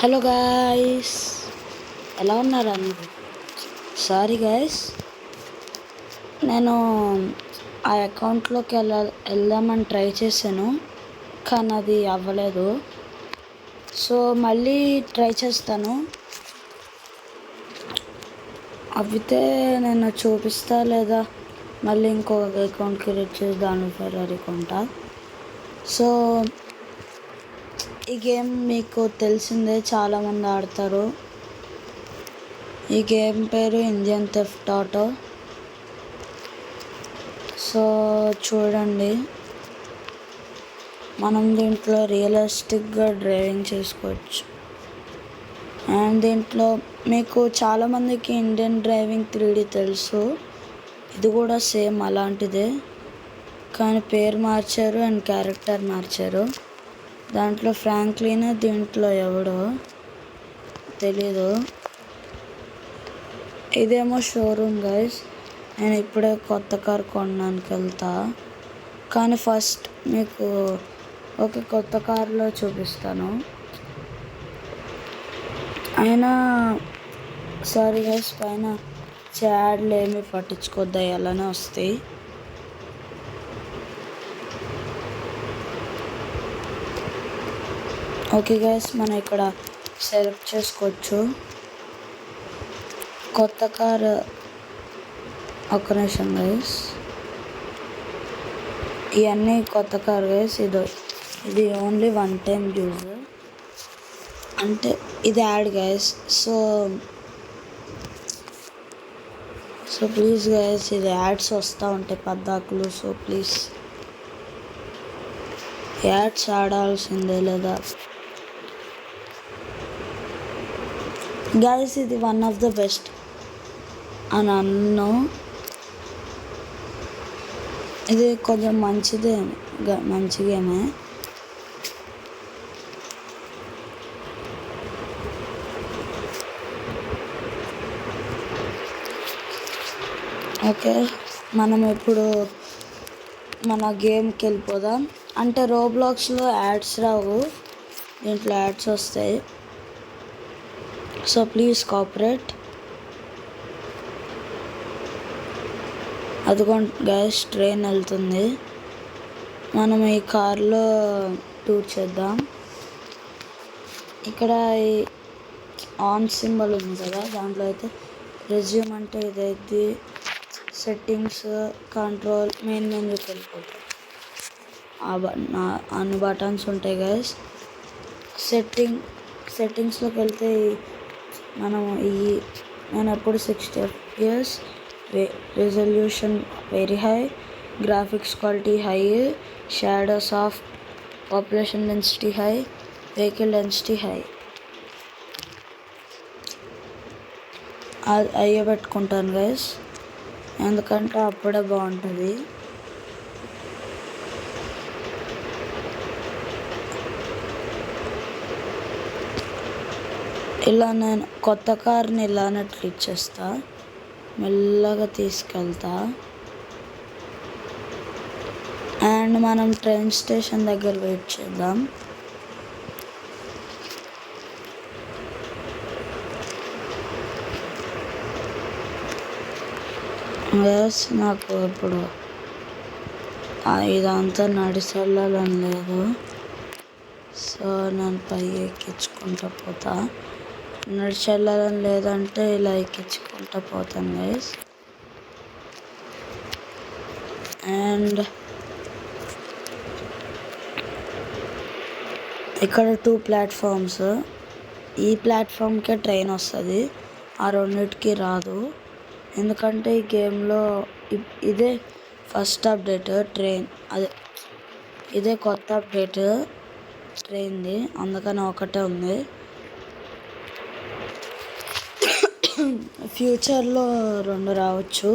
Hello guys, ఎలా ఉన్నారు అందరూ? సారీ గాయ్స్, నేను ఆ అకౌంట్లోకి వెళ్దామని ట్రై చేశాను, కానీ అది అవ్వలేదు. సో మళ్ళీ ట్రై చేస్తాను. అవితే నేను చూపిస్తా, లేదా మళ్ళీ ఇంకొక అకౌంట్ క్రియేట్ చేసి దాని ఫెరారీ కొంటా. సో ఈ గేమ్ మీకు తెలిసిందే, చాలామంది ఆడతారు. ఈ గేమ్ పేరు ఇండియన్ థెఫ్ట్ ఆటో. సో చూడండి, మనం దీంట్లో రియలిస్టిక్గా డ్రైవింగ్ చేసుకోవచ్చు. అండ్ దీంట్లో మీకు చాలామందికి ఇండియన్ డ్రైవింగ్ 3D తెలుసు. ఇది కూడా సేమ్ అలాంటిదే, కానీ పేరు మార్చారు అండ్ క్యారెక్టర్ మార్చారు. దాంట్లో ఫ్రాంక్లిన్, దీంట్లో ఎవడో తెలీదు. ఇదేమో షోరూమ్ గైస్. నేను ఇప్పుడే కొత్త కార్ కొనడానికి వెళ్తా, కానీ ఫస్ట్ మీకు ఒక కొత్త కార్లో చూపిస్తాను. అయినా సారీ గైస్, పైన యాడ్లు ఏమి పట్టించుకోద్దా, అలానే వస్తాయి. ఓకే గైస్, మనం ఇక్కడ సెలెక్ట్ చేసుకోవచ్చు కొత్త కార్. ఒక్క నిమిషం గైస్, ఇవన్నీ కొత్త కార్ గైస్. ఇది ఓన్లీ 1 టైం యూజ్, అంటే ఇది add guys. So please guys, ఇది యాడ్స్ వస్తూ ఉంటాయి పద్దాకులు. సో ప్లీజ్ యాడ్స్ ఆడాల్సిందే లేదా గైస్. ఇది వన్ ఆఫ్ ద బెస్ట్ అని అన్ను. ఇది కొంచెం మంచి గేమే. ఓకే, మనం ఇప్పుడు మన గేమ్కి వెళ్ళిపోదాం. అంటే రోబ్లాక్స్లో యాడ్స్ రావు, దీంట్లో యాడ్స్ వస్తాయి. So please cooperate. అదిగోండి గైస్, ట్రైన్ వెళ్తుంది. మనం ఈ కార్లో టూర్ చేద్దాం. ఇక్కడ ఈ ఆన్ సింబల్ ఉంది కదా, దాంట్లో అయితే రెజ్యూమ్ అంటే ఇదైతే సెట్టింగ్స్, కంట్రోల్, మెయిన్ మెనూకి వెళ్ళిపోతాం. అన్ని బటన్స్ ఉంటాయి గైస్. సెట్టింగ్స్లోకి వెళ్తే నేను ఎప్పుడు 60 FPS, resolution very high, graphics quality high, shadow soft, population density high, vehicle density high అయ్యే పెట్టుకుంటాను గైస్, ఎందుకంటే అప్పుడే బాగుంటుంది. ఇలా నేను కొత్త కార్ని ఇలానే ట్రీట్ చేస్తా, మెల్లగా తీసుకెళ్తా. అండ్ మనం ట్రైన్ స్టేషన్ దగ్గర వెయిట్ చేద్దాం. ఎస్, నాకు ఇప్పుడు ఇదంతా నడిచి వెళ్ళాలని లేదు. సో నేను పై ఎక్కించుకుంటా పోతా. నడిచి వెళ్ళాలని లేదంటే ఇలా ఎక్కించుకుంటా పోతాను గైస్. అండ్ ఇక్కడ 2 ప్లాట్ఫామ్స్. ఈ ప్లాట్ఫామ్కే ట్రైన్ వస్తుంది, ఆ రెండిటికి రాదు. ఎందుకంటే ఈ గేమ్లో ఇదే ఫస్ట్ అప్డేట్ ట్రైన్, ఇదే కొత్త అప్డేట్ ట్రైన్ది, అందుకని ఒకటే ఉంది. ఫ్యూచర్లో 2 రావచ్చు,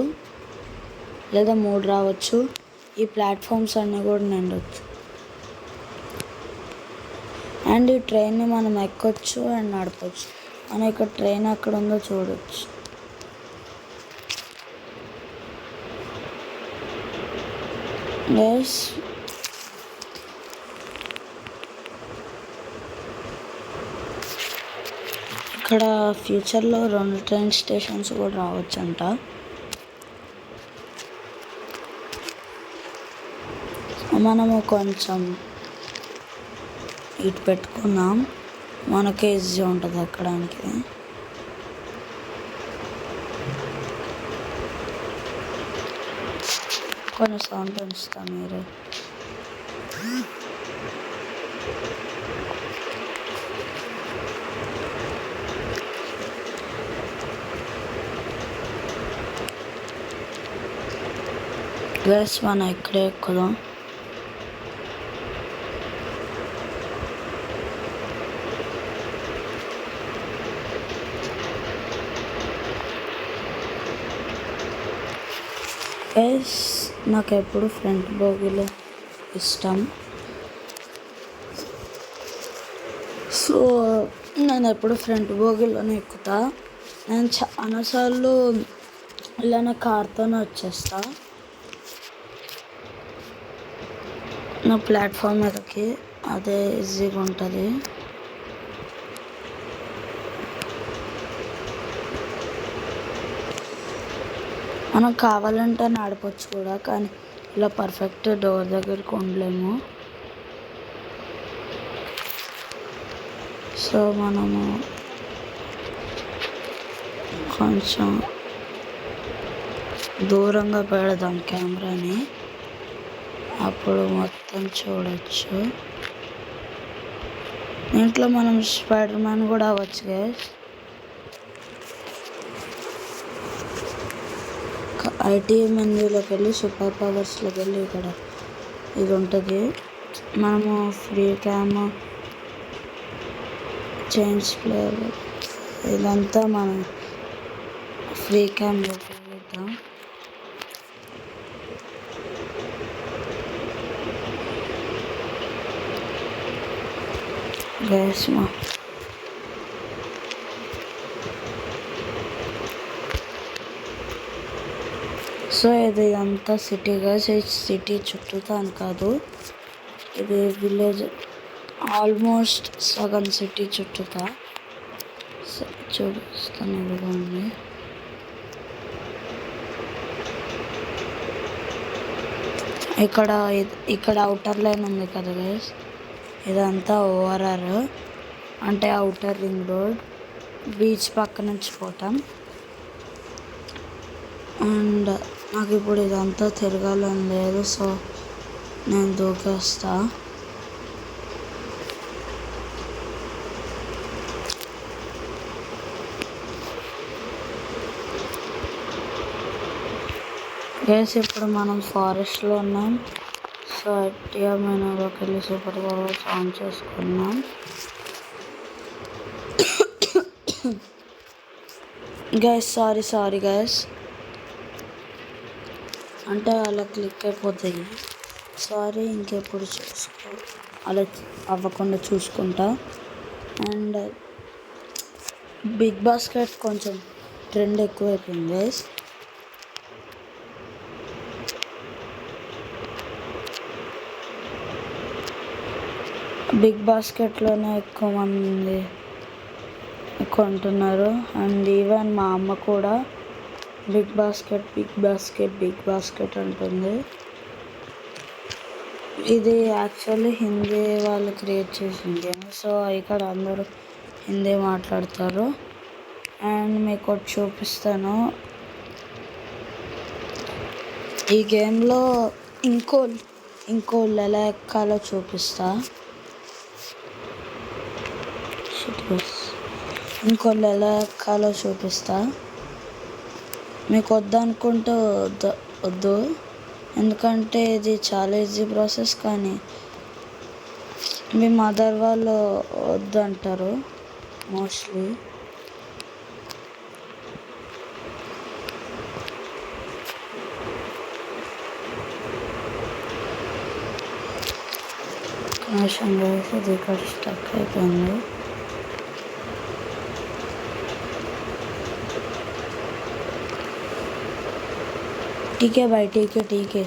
లేదా 3 రావచ్చు. ఈ ప్లాట్ఫామ్స్ అన్నీ కూడా నిండొచ్చు. అండ్ ఈ ట్రైన్ని మనం ఎక్కొచ్చు అండ్ నడపచ్చు. మనం ఇక్కడ ట్రైన్ ఎక్కడ ఉందో చూడవచ్చు. ఎస్, ఇక్కడ ఫ్యూచర్లో 2 ట్రైన్ స్టేషన్స్ కూడా రావచ్చంట. మనము కొంచెం ఇటు పెట్టుకున్నాం, మనకే ఈజీ ఉంటుంది ఎక్కడానికి. కొన్ని సౌండ్ పెంచుతాం మీరు. గైస్ మనం ఇక్కడే ఎక్కుదాం. గైస్ నాకు ఎప్పుడు ఫ్రంట్ బోగీలో ఇష్టం. సో నేను ఎప్పుడు ఫ్రంట్ బోగీలోనే ఎక్కుతా. నేను చాలాసార్లు ఇలానే కార్తోనే వచ్చేస్తా నా ప్లాట్ఫామ్ మీదకి, అదే ఈజీగా ఉంటుంది. మనం కావాలంటే నడపచ్చు కూడా, కానీ ఇలా పర్ఫెక్ట్ డోర్ దగ్గరికి ఉండలేము. సో మనము కొంచెం దూరంగా పెడదాం కెమెరాని, అప్పుడు మొత్తం చూడొచ్చు. దీంట్లో మనం స్పైడర్ మ్యాన్ కూడా అవ్వచ్చు గైస్. ఐటీ మెన్యూలోకి వెళ్ళి సూపర్ పవర్స్లోకి వెళ్ళి ఇక్కడ ఇది ఉంటుంది. మనము ఫ్రీ క్యామ్, చేంజ్ ప్లేయర్, ఇదంతా మనం ఫ్రీ క్యామ్లోకి వెళ్తాం. గైస్ సో ఇది అంతా సిటీ గైస్. ఈ సిటీ చుట్టూతా అని కాదు, ఇది విలేజ్ ఆల్మోస్ట్ సగం సిటీ చుట్టూతా చూపిస్తాను. ఇదిగోండి, ఇక్కడ అవుటర్ లైన్ ఉంది కదా గైస్, ఇదంతా ఓఆర్ఆర్ అంటే అవుటర్ రింగ్ రోడ్. బీచ్ పక్క నుంచి పోతాం. అండ్ నాకు ఇప్పుడు ఇదంతా తిరగాలని లేదు, సో నేను దూకేస్తా. గైస్ ఇప్పుడు మనం ఫారెస్ట్లో ఉన్నాం. సో ఐటీ మెనూలోకి వెళ్ళి సూపర్ పవర్స్ ఆన్ చేసుకున్నాం. గైస్ సారీ గైస్, అంటే అలా క్లిక్ అయిపోతాయి. సారీ, ఇంకెప్పుడు అలా అవ్వకుండా చూసుకుంటా. అండ్ బిగ్ బాస్కెట్ కొంచెం ట్రెండ్ ఎక్కువైపోయింది గైస్. బిగ్ బాస్కెట్లోనే ఎక్కువ మంది కొంటున్నారు. అండ్ ఈవెన్ మా అమ్మ కూడా బిగ్ బాస్కెట్ అంటుంది. ఇది యాక్చువల్లీ హిందీ వాళ్ళు క్రియేట్ చేసిన గేమ్. సో ఇక్కడ అందరూ హిందీ మాట్లాడతారు. అండ్ మీకు ఒకటి చూపిస్తాను. ఈ గేమ్లో ఇంకో ఎలా ఎక్కాలో చూపిస్తా. మీకు వద్దనుకుంటే వద్దు, ఎందుకంటే ఇది చాలా ఈజీ ప్రాసెస్. కానీ మీ మదర్ వాళ్ళు వద్దు అంటారు మోస్ట్లీ. ఇది ఇక్కడ స్టక్ అయిపోయింది. టీకే బాయ్, టీకే.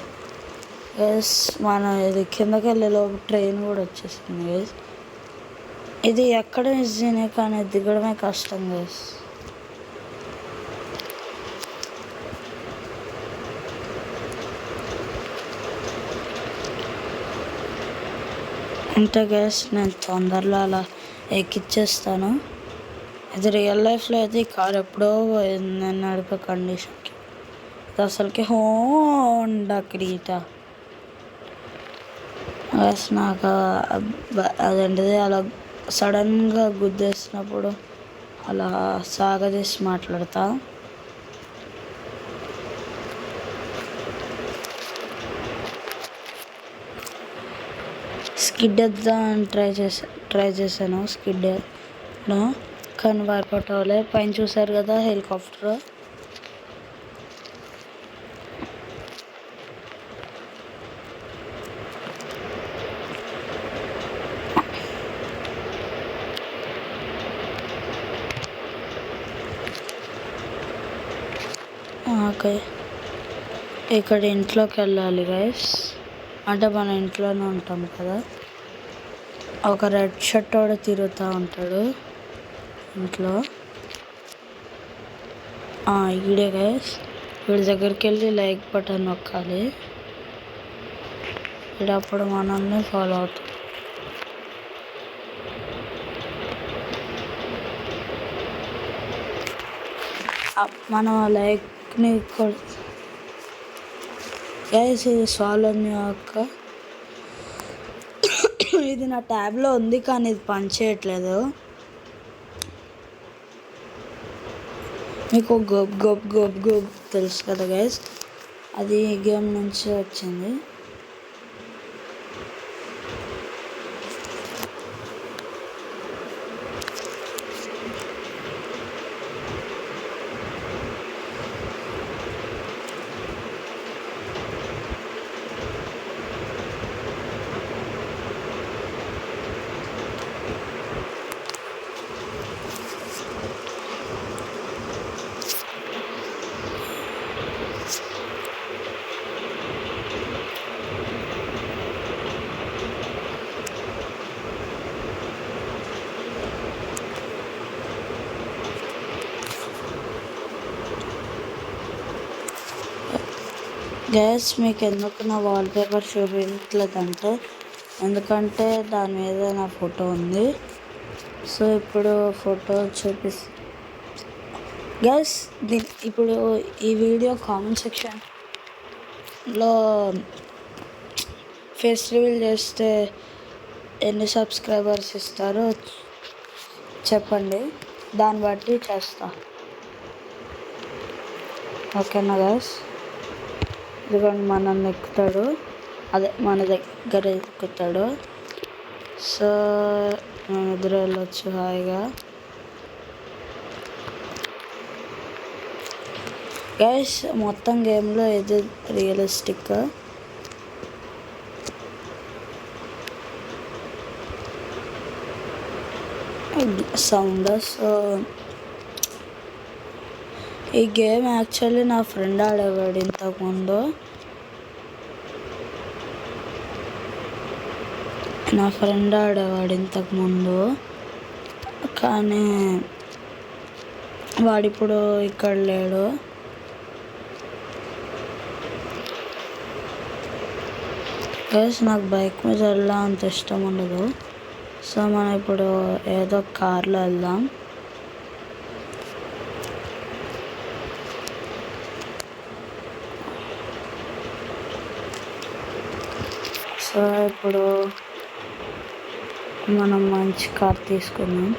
ఎస్, మన ఇది కిందకి వెళ్ళేలోపు ట్రైన్ కూడా వచ్చేసింది గైస్. ఇది ఎక్కడ ఈజీనే కానీ దిగడమే కష్టం గైస్. అంటే గైస్ నేను తొందరలో అలా ఎక్కిచ్చేస్తాను. ఇది రియల్ లైఫ్లో అయితే ఈ కార్ ఎప్పుడో నేను నడిపే కండిషన్కి. ఇది అసలుకి హోండా క్రీటా గైస్. నాకు అదేంటిది అలా సడన్గా గుద్దేసినప్పుడు అలా సాగదీసి మాట్లాడతా. స్కిడ్ వేద్దామని ట్రై చేశాను స్కిడ్ కానీ వర్కౌట్ అవ్వలే. పైన చూసారు కదా హెలికాప్టర్. ఓకే, ఇక్కడ ఇంట్లోకి వెళ్ళాలి గైస్. అంటే మన ఇంట్లోనే ఉంటాం కదా. ఒక రెడ్ షర్ట్ వాడు తిరుగుతూ ఉంటాడు ఇంట్లో. ఈడే గైస్. వీడి దగ్గరికి వెళ్ళి లైక్ బటన్ నొక్కాలి. వీడప్పుడు మనల్ని ఫాలో అవుతాం. మనం లైక్ని గైస్ ఇది సాల్వ్ అని అక్క. ఇది నా ట్యాబ్లో ఉంది కానీ ఇది పని చేయట్లేదు. మీకు గోబ్ గోబ్ గోబ్ గోబ్ తెలుసు కదా గైస్, అది ఈ గేమ్ నుంచి వచ్చింది. గ్యాస్ మీకు ఎందుకు నా వాల్పేపర్ చూపించలేదంటే ఎందుకంటే దాని మీద నా ఫోటో ఉంది. సో ఇప్పుడు ఫోటో గ్యాస్ ఇప్పుడు ఈ వీడియో కామెంట్ సెక్షన్లో ఫేస్ రివీల్ చేస్తే ఎన్ని సబ్స్క్రైబర్స్ ఇస్తారో చెప్పండి, దాన్ని బట్టి చేస్తా. ఓకేనా గ్యాస్? ఇదిగోండి మనల్ని ఎక్కుతాడు, అదే మన దగ్గర ఎక్కుతాడు. సో మేము ఎదురు వెళ్ళొచ్చు హాయిగా. గైస్ మొత్తం గేమ్లో ఇది రియలిస్టిక్. సౌండ్. సో ఈ గేమ్ యాక్చువల్లీ నా ఫ్రెండ్ ఆడేవాడు ఇంతకుముందు. కానీ వాడిప్పుడు ఇక్కడ లేడు. గైస్ నాకు బైక్ మీద వెళ్ళడం అంత ఇష్టం ఉండదు. సో మనం ఇప్పుడు ఏదో కార్లో వెళ్దాం. సో ఇప్పుడు మనం మంచి కార్ తీసుకున్నాం.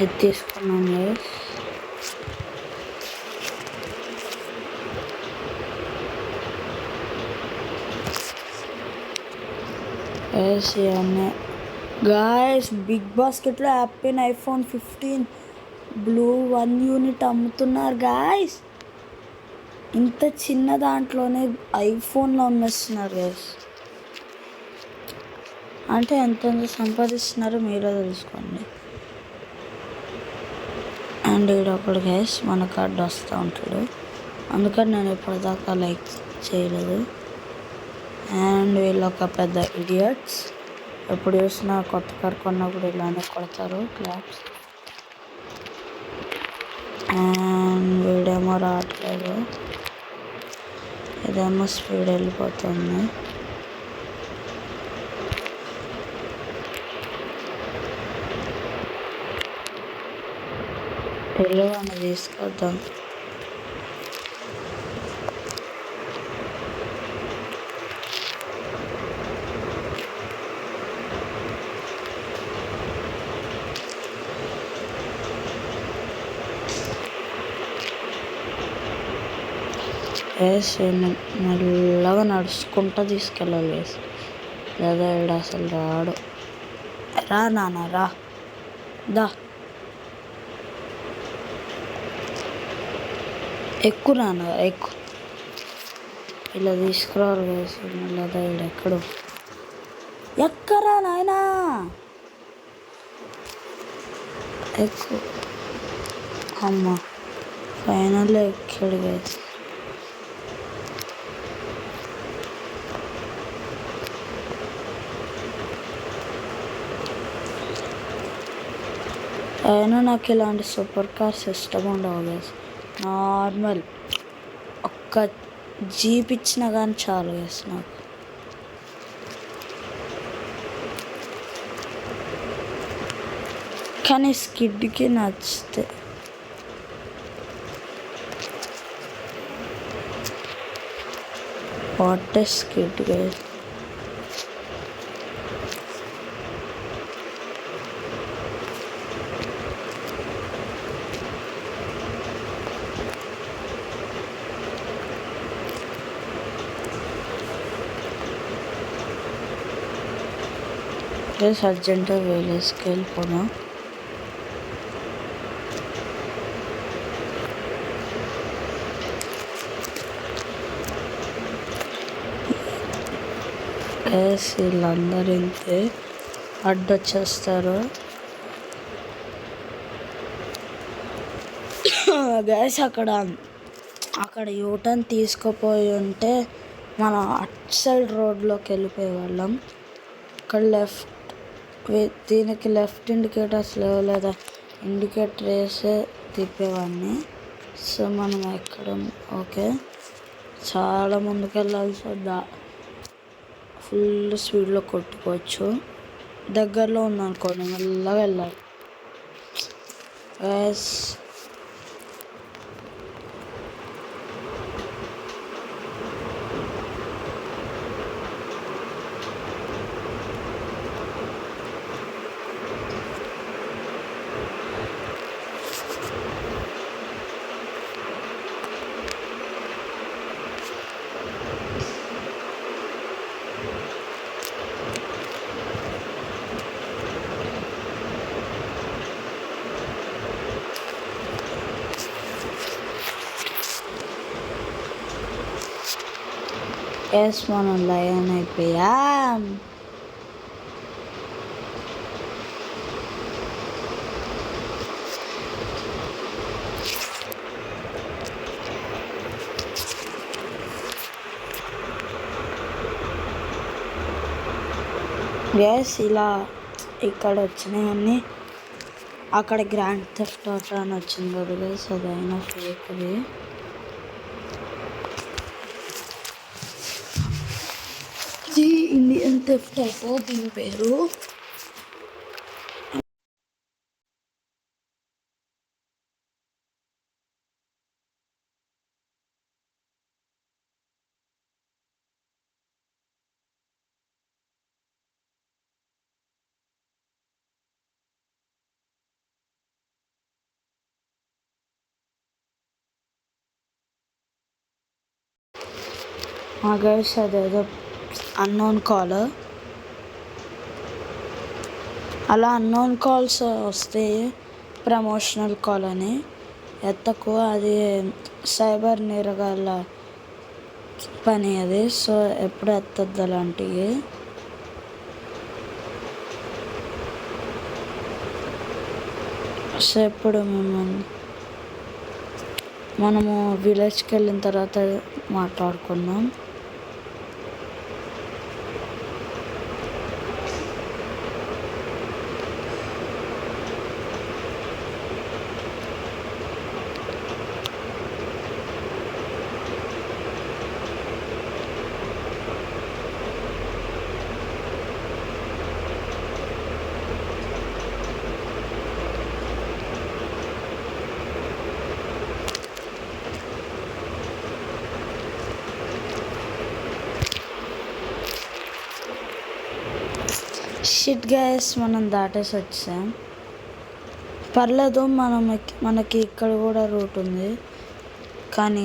ఇది తీసుకున్నాం గైస్. ఇవన్నీ గాయస్ బిగ్ బాస్కెట్లో యాపిల్ ఐఫోన్ 15 బ్లూ 1 యూనిట్ అమ్ముతున్నారు గాయస్. ఇంత చిన్న దాంట్లోనే ఐఫోన్లో అమ్మేస్తున్నారు గైస్. అంటే ఎంత సంపాదిస్తున్నారో మీరే తెలుసుకోండి. అండ్ ఈడొకడు గైస్ మన కార్డు వస్తూ ఉంటాడు, అందుకని నేను ఇప్పటిదాకా లైక్ చేయలేదు. అండ్ వీళ్ళు ఒక పెద్ద ఇడియట్స్. ఎప్పుడు చూసినా కొత్త కార్ కొన్నప్పుడు ఇలానే కొడతారు క్లాప్స్. అండ్ వీడేమో రావట్లేదు, ఇదేమో స్పీడ్ వెళ్ళిపోతుంది. అని తీసుకొద్దాం. మెల్లగా నడుచుకుంటూ తీసుకెళ్ళాలి వేసి, లేదా వీడు అసలు రాడు. రా నాన్న రా, దా ఎక్కువ నాన్న ఎక్కువ. ఇలా తీసుకురావాలి వేసి, లేదా వీడు ఎక్కడు. ఎక్కరా నాయనా, ఎక్కువ. అమ్మ ఫైనల్ ఎక్కాడు వేసి. అయినా నాకు ఇలాంటి సూపర్ కార్స్ ఇష్టం ఉండవు గైస్. నార్మల్ ఒక్క జీప్ ఇచ్చినా కానీ చాలు గైస్ నాకు. కానీ స్కిడ్కి నచ్చితే వాట్ ఏ స్కిడ్ గైస్. అర్జెంటుగా వేలేసుకు వెళ్ళిపోదాం. వీళ్ళందరూ ఇంతే అడ్డొచ్చేస్తారు. గ్యాస్ అక్కడ యూటర్న్ తీసుకుపోయి ఉంటే మనం అటు సైడ్ రోడ్లోకి వెళ్ళిపోయేవాళ్ళం. ఇక్కడ లెఫ్ట్, దీనికి లెఫ్ట్ ఇండికేటర్స్ లేవు, లేదా ఇండికేటర్ వేసే తిప్పేవాడిని. సో మనం ఎక్కడ ఓకే చాలా ముందుకు వెళ్ళాల్సి వద్దా, ఫుల్ స్పీడ్లో కొట్టుకోవచ్చు. దగ్గరలో ఉందనుకోండి మెల్లగా వెళ్ళాలి. మనం లయన్ అయిపోయాం. గ్యాస్ ఇలా ఇక్కడ వచ్చినాయన్నీ అక్కడ గ్రాండ్ థెఫ్ట్ ఆటో అని వచ్చింది కదా గ్యాస్, అదైనా ఫేక్ది. ఇది ఇండియన్ థెఫ్ట్ ఆటో దీని పేరు. గైస్ అదేదో అన్నోన్ కాల్, అలా అన్నోన్ కాల్స్ వస్తే ప్రమోషనల్ కాల్ అని ఎత్తకు, అది సైబర్ నేరగాళ్ళ పని అది. సో ఎప్పుడు ఎత్తద్దు అలాంటివి. సో ఎప్పుడు మనము విలేజ్కి వెళ్ళిన తర్వాత మాట్లాడుకుందాం. షిట్ గైస్, మనం దాటేసి వచ్చాం. పర్లేదు, మనకి ఇక్కడ కూడా రూట్ ఉంది, కానీ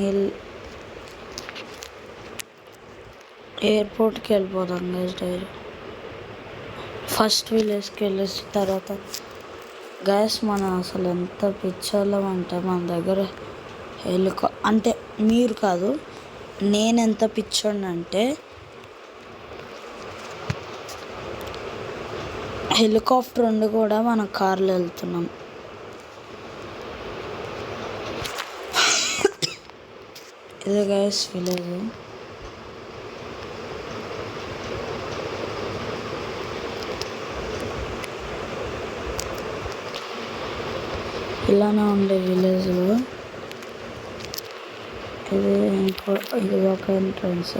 ఎయిర్పోర్ట్కి వెళ్ళిపోదాం గైస్ డైరెక్ట్. ఫస్ట్ విలేజ్కి వెళ్ళేసిన తర్వాత గైస్ మనం అసలు ఎంత పిచ్చోళ్ళం అంటే మన దగ్గర అంటే మీరు కాదు, నేను ఎంత పిచ్చోడిని అంటే హెలికాప్టర్ ఉండి కూడా మనం కార్లో వెళ్తున్నాం. ఇదే గైస్ విలేజ్. ఇలానే ఉండే విలేజ్లో ఇది ఒక ఎంట్రన్స్.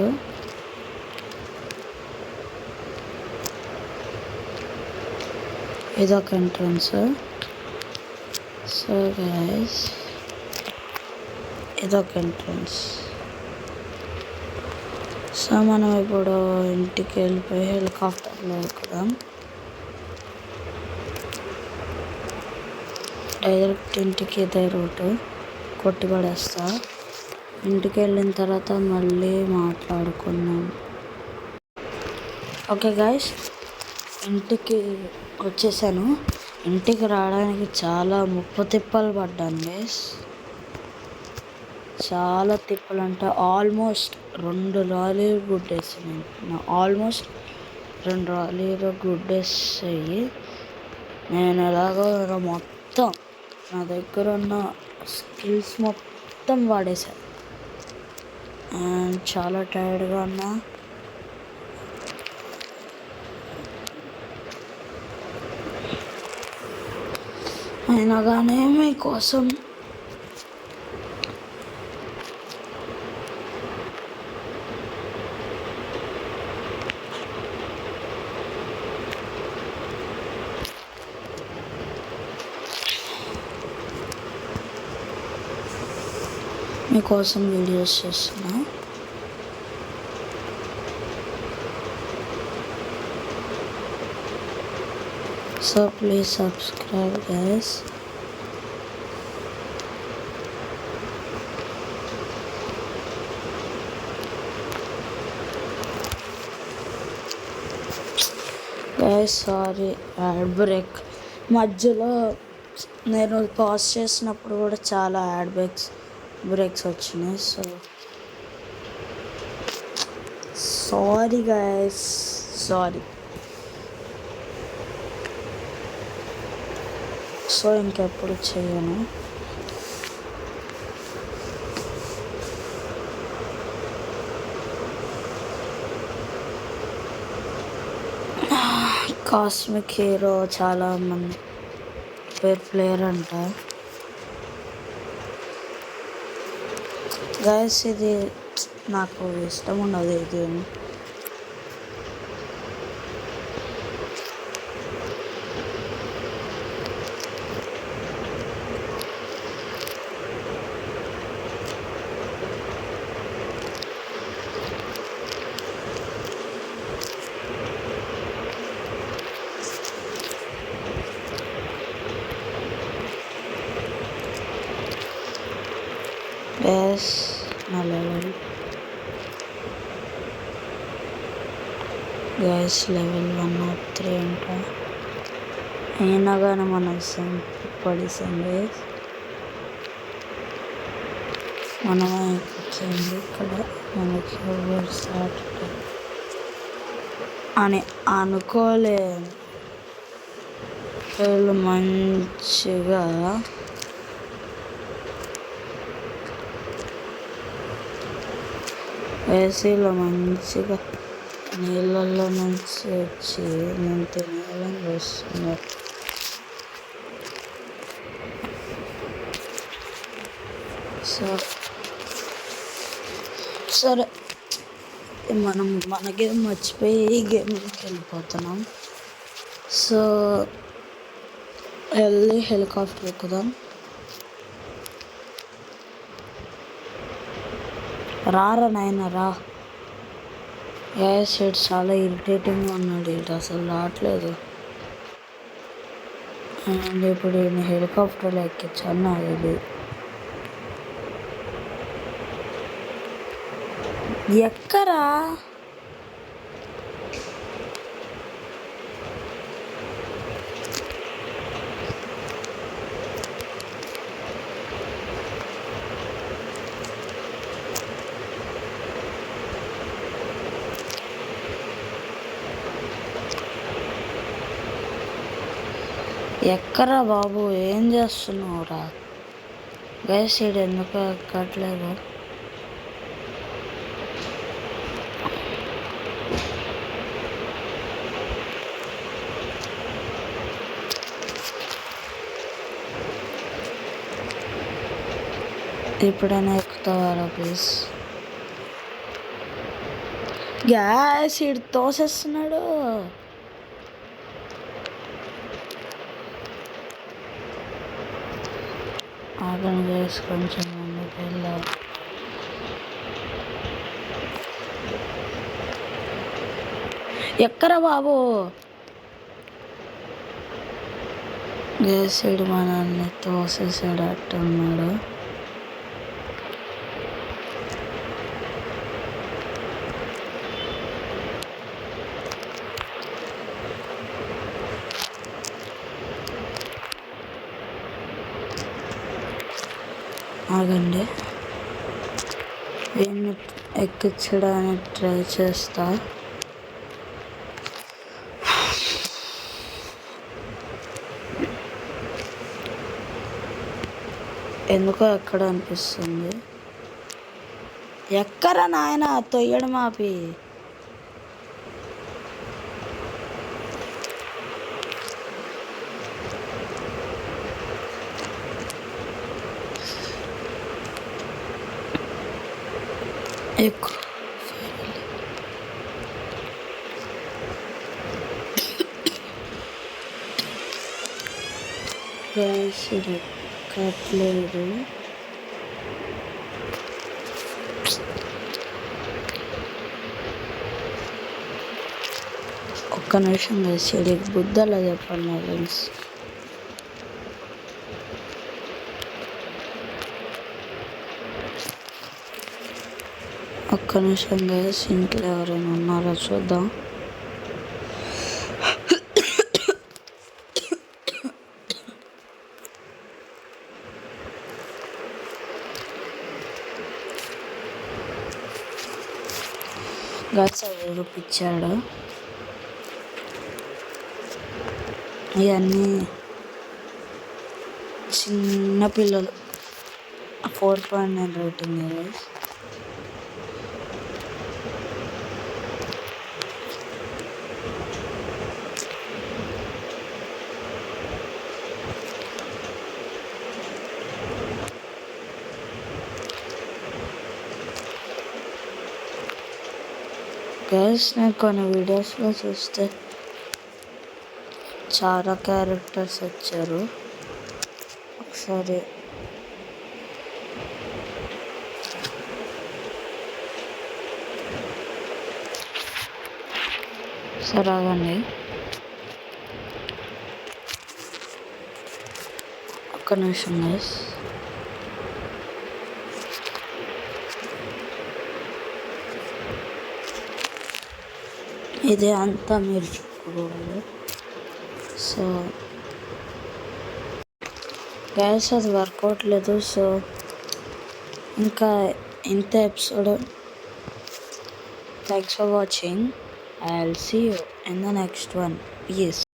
ఇదొక ఎంట్రన్స్. సో గైస్ ఇదొక ఎంట్రన్స్. సో మనం ఇప్పుడు ఇంటికి వెళ్ళిపోయి హెలికాప్టర్లో ఎక్కుదాం. డైరెక్ట్ ఇంటికి ఇదే రూటు, కొట్టిపడేస్తా. ఇంటికి వెళ్ళిన తర్వాత మళ్ళీ మాట్లాడుకున్నాం. ఓకే గైస్, ఇంటికి వచ్చేసాను. ఇంటికి రావడానికి చాలా ముప్పు తిప్పలు పడ్డాను గైస్. చాలా తిప్పలు అంటే ఆల్మోస్ట్ 2 లారీలు గుడ్డేసాను. ఆల్మోస్ట్ 2 లారీలు గుడ్డేసాయి. నేను ఎలాగో మొత్తం నా దగ్గర ఉన్న స్కిల్స్ మొత్తం వాడేశాను. అండ్ చాలా టైర్డ్గా ఉన్నా. అయినా కానీ మీకోసం వీడియోస్ చేస్తున్నా. So please subscribe guys. Guys sorry, add break మధ్యలో నేను పాజ్ చేసినప్పుడు కూడా చాలా యాడ్ బ్రేక్స్ వచ్చినాయి. So sorry guys, sorry. So ఇంకెప్పుడు చేయను. కాస్మిక్ హీరో చాలా మంది ప్లేయర్ అంట గైస్. ఇది నాకు ఇష్టం ఉండదు ఇది. గైస్ నా లెవెల్ గైస్ లెవెల్ 103 అంట. అయినా కానీ మనం పడిసాం గైస్. మనమే వచ్చింది ఇక్కడ మనకి ఓవర్ సాటర్డే అని అనుకోలే. వీళ్ళు మంచిగా ఏసీలో మంచిగా నీళ్ళల్లో నుంచి వచ్చి నేను తినాలని వస్తున్నారు. సరే మనం మన గేమ్ మర్చిపోయి ఈ గేమ్కి వెళ్ళిపోతున్నాం. సో వెళ్ళి హెలికాప్టర్ ఎక్కుదాం. రారా నాయన రా. గ్యాస్ ఇటు చాలా ఇరిటేటింగ్గా ఉన్నాడు, ఇటు అసలు రావట్లేదు. అండ్ ఇప్పుడు నేను హెలికాప్టర్లో ఎక్కించాను, నాకు ఇది ఎక్కరా. ఎక్కరా బాబు, ఏం చేస్తున్నావురా? గ్యాస్ సైడ్ ఎందుకు ఎక్కట్లేదు? ఎప్పుడైనా ఎక్కుతావారా ప్లీజ్? గ్యాస్ ఇటు తోసేస్తున్నాడు. ఆగని గ్యాస్, కొంచెం ముందుకు వెళ్ళాలి. ఎక్కరా బాబు? గ్యాస్ సైడ్ మనల్ని తోసేసాడు అట్టున్నాడు. ఆగండి, వీడిని ఎక్కించడానికి ట్రై చేస్తా. ఎందుకో ఎక్కడ అనిపిస్తుంది. ఎక్కరా నాయన, తొయ్యడం ఆపి. ఎక్కువ కట్లేదు. ఒక్క నిమిషం వేసాడు, బుద్ధలా చెప్పండి నా ఫ్రెండ్స్. ఒక్క నిమిషం గ్యాస్, ఇంట్లో ఎవరైనా ఉన్నారో చూద్దాం. గ్యాస్ చూపించాడు. ఇవన్నీ చిన్న పిల్లలు, 4.9 రేటింగ్. గైస్, నేను కొన్ని వీడియోస్లో చూస్తే చాలా క్యారెక్టర్స్ వచ్చారు. ఒకసారి సరాగండి, ఒక్క నిమిషం గైస్. ఇదే అంతా మీరు చెప్పుకోవాలి. సో గ్యాస్ అది వర్కౌట్ లేదు. సో ఇంకా ఇంత episode. Thanks for watching. I will see you in the next one. Piece.